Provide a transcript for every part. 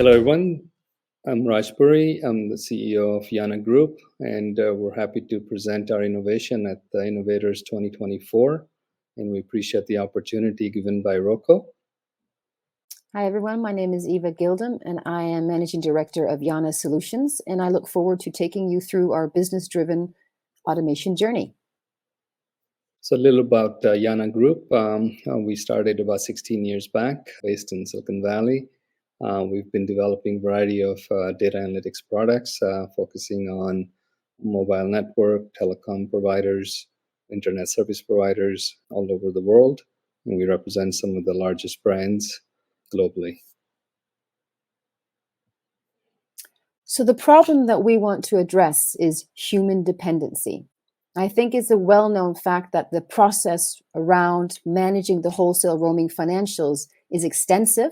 Hello, everyone. I'm Raj Puri. I'm the CEO of Yaana Group, and we're happy to present our innovation at the Innovators 2024. And we appreciate the opportunity given by ROCCO. Hi, everyone. My name is Eva Gildem, and I am Managing Director of Yaana Solutions, and I look forward to taking you through our business-driven automation journey. So a little about Yaana Group. We started about 16 years back, based in Silicon Valley. We've been developing a variety of data analytics products, focusing on mobile network, telecom providers, internet service providers all over the world. And we represent some of the largest brands globally. So the problem that we want to address is human dependency. I think it's a well-known fact that the process around managing the wholesale roaming financials is extensive,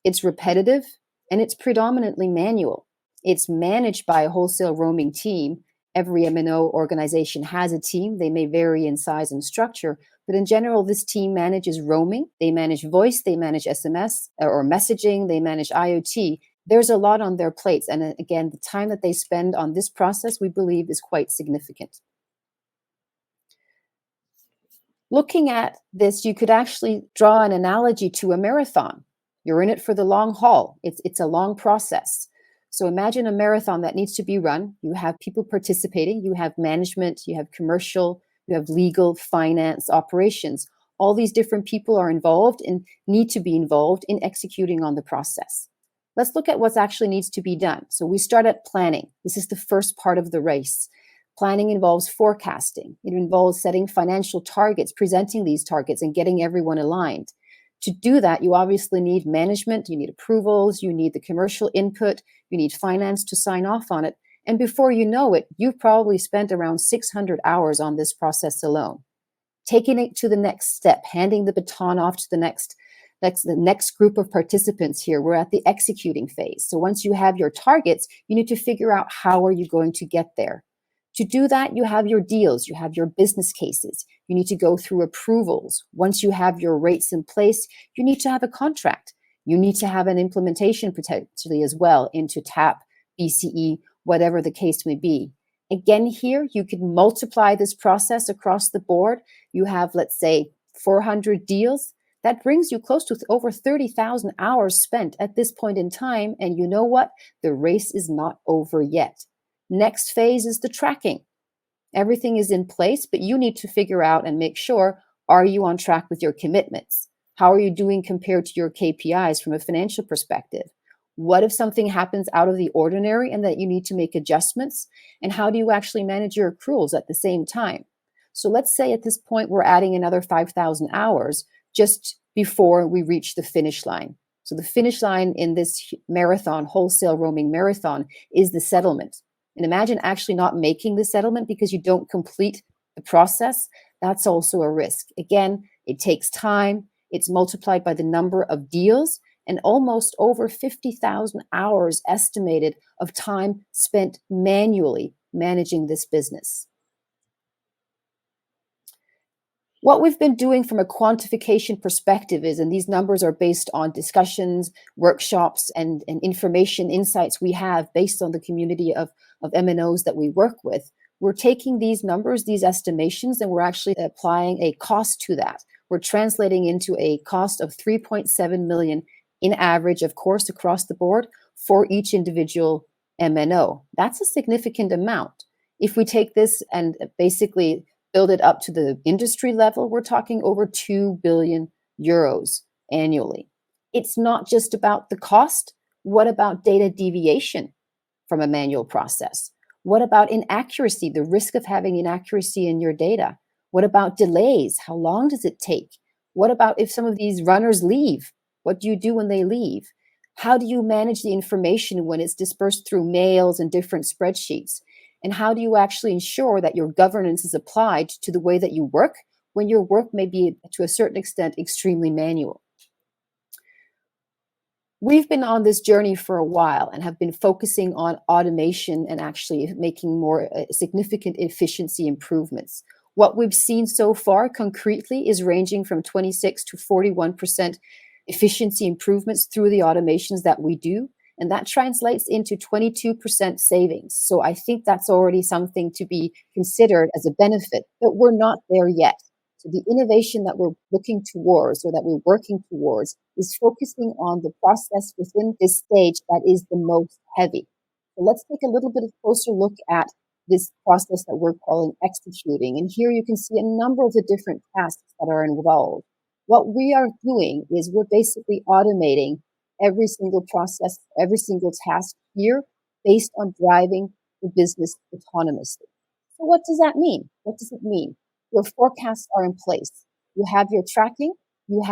it's repetitive, and it's predominantly manual. It's managed by a wholesale roaming team. Every MNO organization has a team. They may vary in size and structure, but in general, this team manages roaming. They manage voice, they manage SMS or messaging, they manage IoT. There's a lot on their plates. And again, the time that they spend on this process, we believe, is quite significant. Looking at this, you could actually draw an analogy to a marathon. You're in it for the long haul. It's a long process. So imagine a marathon that needs to be run. You have people participating, you have management, you have commercial, you have legal, finance, operations. All these different people are involved and need to be involved in executing on the process. Let's look at what actually needs to be done. So we start at planning. This is the first part of the race. Planning involves forecasting. It involves setting financial targets, presenting these targets, and getting everyone aligned. To do that, you obviously need management, you need approvals, you need the commercial input, you need finance to sign off on it. And before you know it, you've probably spent around 600 hours on this process alone. Taking it to the next step, handing the baton off to the next group of participants here. We're at the executing phase. So once you have your targets, you need to figure out how are you going to get there. To do that, you have your deals, you have your business cases, you need to go through approvals. Once you have your rates in place, you need to have a contract. You need to have an implementation potentially as well into TAP, BCE, whatever the case may be. Again, here, you could multiply this process across the board. You have, let's say, 400 deals. That brings you close to over 30,000 hours spent at this point in time. And you know what? The race is not over yet. Next phase is the tracking. Everything is in place, but you need to figure out and make sure, are you on track with your commitments? How are you doing compared to your KPIs from a financial perspective? What if something happens out of the ordinary and that you need to make adjustments? And how do you actually manage your accruals at the same time? So let's say at this point, we're adding another 5,000 hours just before we reach the finish line. So the finish line in this marathon, wholesale roaming marathon, is the settlement. And imagine actually not making the settlement because you don't complete the process. That's also a risk. Again, it takes time. It's multiplied by the number of deals and almost over 50,000 hours estimated of time spent manually managing this business. What we've been doing from a quantification perspective is, and these numbers are based on discussions, workshops, and information insights we have based on the community of MNOs that we work with. We're taking these numbers, these estimations, and we're actually applying a cost to that. We're translating into a cost of 3.7 million in average, of course, across the board for each individual MNO. That's a significant amount. If we take this and basically build it up to the industry level, we're talking over 2 billion euros annually. It's not just about the cost. What about data deviation from a manual process? What about inaccuracy, the risk of having inaccuracy in your data? What about delays? How long does it take? What about if some of these runners leave? What do you do when they leave? How do you manage the information when it's dispersed through mails and different spreadsheets? And how do you actually ensure that your governance is applied to the way that you work when your work may be, to a certain extent, extremely manual? We've been on this journey for a while and have been focusing on automation and actually making more significant efficiency improvements. What we've seen so far concretely is ranging from 26 to 41% efficiency improvements through the automations that we do. And that translates into 22% savings. So I think that's already something to be considered as a benefit, but we're not there yet. So the innovation that we're looking towards or that we're working towards is focusing on the process within this stage that is the most heavy. So let's take a little bit of closer look at this process that we're calling executing. And here you can see a number of the different tasks that are involved. What we are doing is we're basically automating every single process, every single task here based on driving the business autonomously. So what does that mean? What does it mean? Your forecasts are in place. You have your tracking, you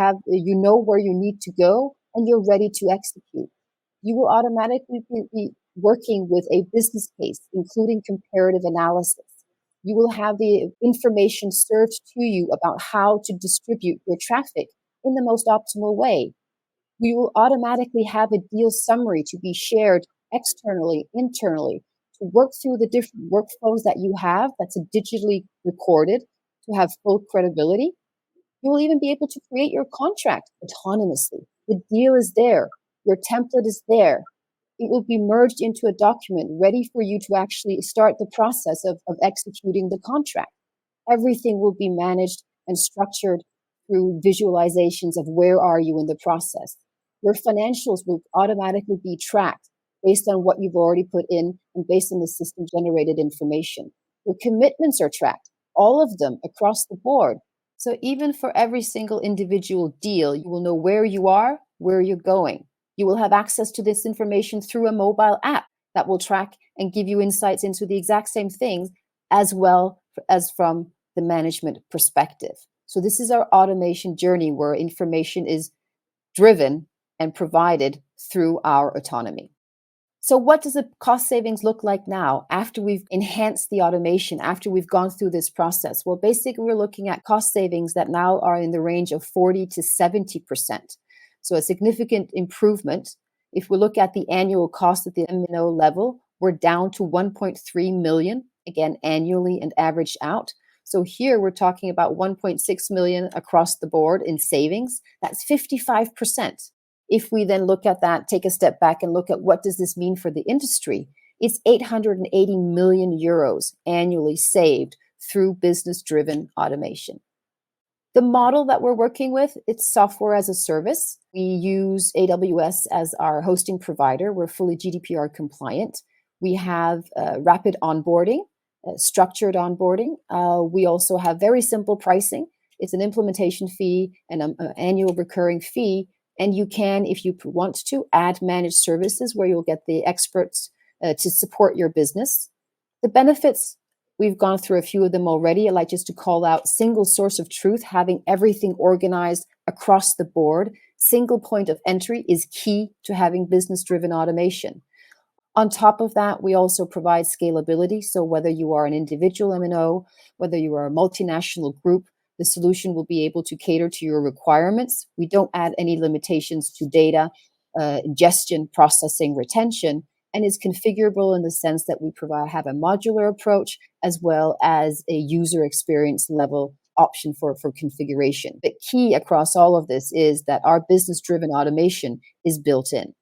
know where you need to go, and you're ready to execute. You will automatically be working with a business case, including comparative analysis. You will have the information served to you about how to distribute your traffic in the most optimal way. You will automatically have a deal summary to be shared externally, internally, to work through the different workflows that you have that's digitally recorded to have full credibility. You will even be able to create your contract autonomously. The deal is there. Your template is there. It will be merged into a document ready for you to actually start the process of executing the contract. Everything will be managed and structured through visualizations of where are you in the process. Your financials will automatically be tracked based on what you've already put in and based on the system generated information. Your commitments are tracked, all of them across the board. So even for every single individual deal, you will know where you are, where you're going. You will have access to this information through a mobile app that will track and give you insights into the exact same things as well as from the management perspective. So this is our automation journey where information is driven and provided through our autonomy. So what does the cost savings look like now after we've enhanced the automation, after we've gone through this process? Well, basically, we're looking at cost savings that now are in the range of 40 to 70%. So a significant improvement. If we look at the annual cost at the M&O level, we're down to 1.3 million, again, annually and averaged out. So here we're talking about 1.6 million across the board in savings. That's 55%. If we then look at that, take a step back and look at what does this mean for the industry, it's 880 million euros annually saved through business-driven automation. The model that we're working with, it's software as a service. We use AWS as our hosting provider. We're fully GDPR compliant. We have rapid onboarding, structured onboarding. We also have very simple pricing. It's an implementation fee and an annual recurring fee. And you can, if you want to, add managed services where you'll get the experts to support your business. The benefits, we've gone through a few of them already. I'd like just to call out single source of truth, having everything organized across the board. Single point of entry is key to having business-driven automation. On top of that, we also provide scalability. So whether you are an individual M&O, whether you are a multinational group, the solution will be able to cater to your requirements. We don't add any limitations to data, ingestion, processing, retention, and is configurable in the sense that we have a modular approach as well as a user experience level option for configuration. But key across all of this is that our business-driven automation is built in.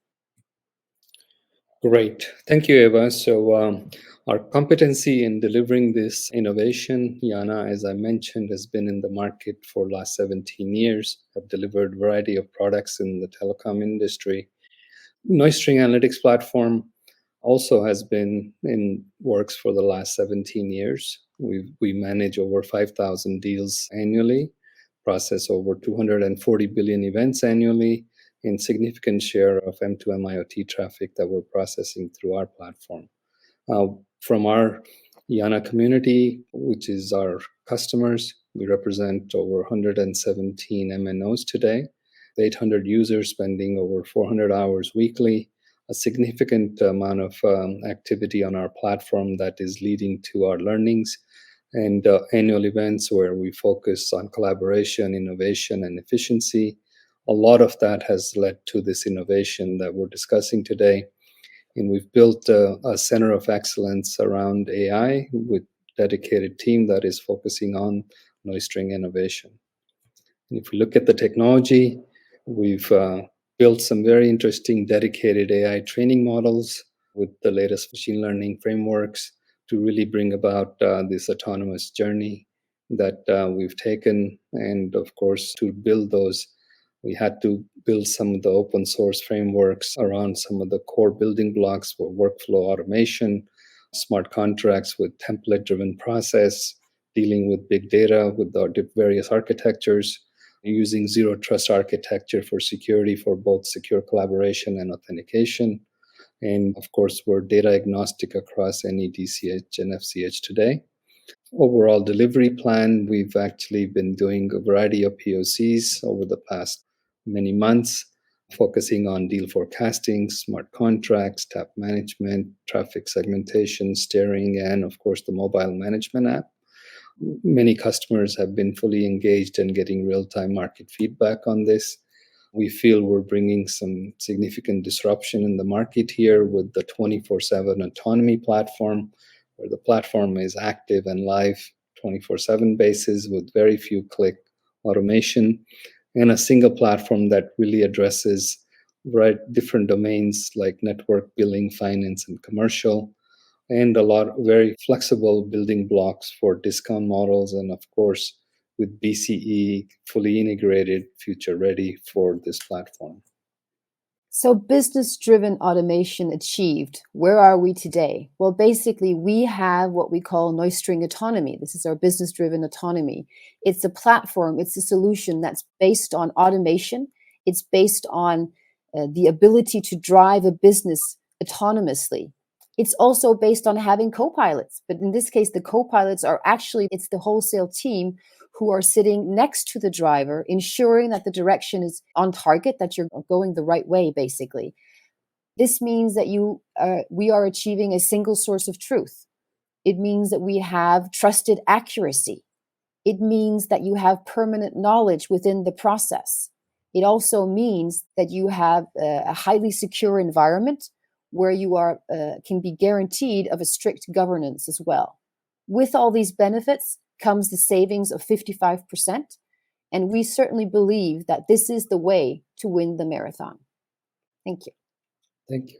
Great. Thank you, Eva. So our competency in delivering this innovation, Yaana, as I mentioned, has been in the market for the last 17 years. I've delivered a variety of products in the telecom industry. Noise string analytics platform also has been in works for the last 17 years. We manage over 5,000 deals annually, process over 240 billion events annually, in significant share of M2M IoT traffic that we're processing through our platform. From our Yaana community, which is our customers, we represent over 117 MNOs today, 800 users spending over 400 hours weekly, a significant amount of activity on our platform that is leading to our learnings and annual events where we focus on collaboration, innovation, and efficiency. A lot of that has led to this innovation that we're discussing today. And we've built a center of excellence around AI with a dedicated team that is focusing on noise string innovation. And if we look at the technology, we've built some very interesting dedicated AI training models with the latest machine learning frameworks to really bring about this autonomous journey that we've taken. And of course, to build those, we had to build some of the open source frameworks around some of the core building blocks for workflow automation, smart contracts with template driven process, dealing with big data with the various architectures, using zero trust architecture for security for both secure collaboration and authentication. And of course, we're data agnostic across any DCH and FCH today. Overall delivery plan, we've actually been doing a variety of POCs over the past many months, focusing on deal forecasting, smart contracts, tap management, traffic segmentation, steering, and of course, the mobile management app. Many customers have been fully engaged and getting real-time market feedback on this. We feel we're bringing some significant disruption in the market here with the 24/7 autonomy platform, where the platform is active and live 24/7 basis with very few click automation, and a single platform that really addresses different domains like network, billing, finance, and commercial, and a lot of very flexible building blocks for discount models, and of course with BCE fully integrated, future ready for this platform. So, business driven automation achieved. Where are we today? Well, basically, we have what we call noise string autonomy. This is our business driven autonomy. It's a platform, it's a solution that's based on automation, it's based on the ability to drive a business autonomously. It's also based on having co-pilots, but in this case, the co-pilots are actually, it's the wholesale team who are sitting next to the driver, ensuring that the direction is on target, that you're going the right way, basically. This means that we are achieving a single source of truth. It means that we have trusted accuracy. It means that you have permanent knowledge within the process. It also means that you have a highly secure environment where you can be guaranteed of a strict governance as well. With all these benefits comes the savings of 55%, and we certainly believe that this is the way to win the marathon. Thank you. Thank you.